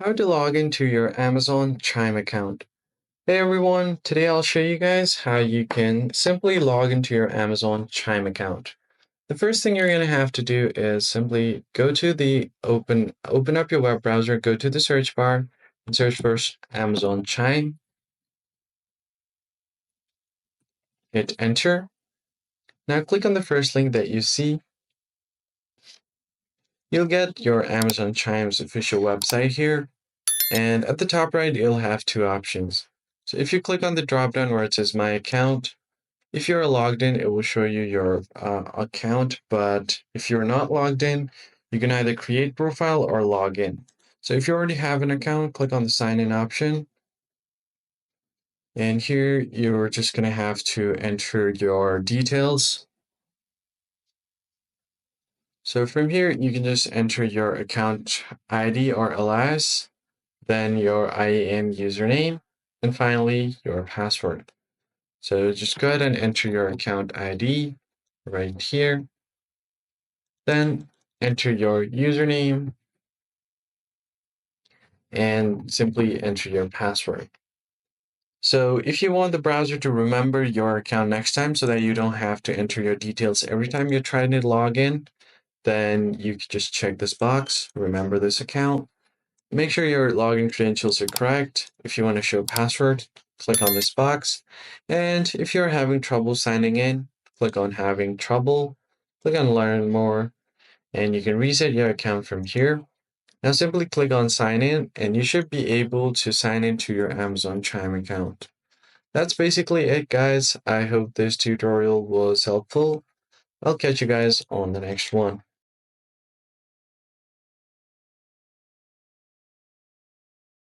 How to log into your Amazon Chime account. Hey everyone, today I'll show you guys how you can simply log into your Amazon Chime account. The first thing you're going to have to do is simply go to the open up your web browser, go to the search bar and search for Amazon Chime. Hit enter. Now click on the first link that you see. You'll get your Amazon Chime's official website here. And at the top right, you'll have two options. So if you click on the drop down where it says My Account, if you're logged in, it will show you your account. But if you're not logged in, you can either create profile or log in. So if you already have an account, click on the sign in option. And here you're just going to have to enter your details. So from here, you can just enter your account ID or alias, then your IAM username, and finally your password. So just go ahead and enter your account ID right here. Then enter your username and simply enter your password. So if you want the browser to remember your account next time so that you don't have to enter your details every time you're trying to log in, then you can just check this box, remember this account. Make sure your login credentials are correct. If you want to show password, click on this box. And if you're having trouble signing in, click on having trouble, click on learn more, and you can reset your account from here. Now simply click on sign in and you should be able to sign into your Amazon Chime account. That's basically it, guys. I hope this tutorial was helpful. I'll catch you guys on the next one.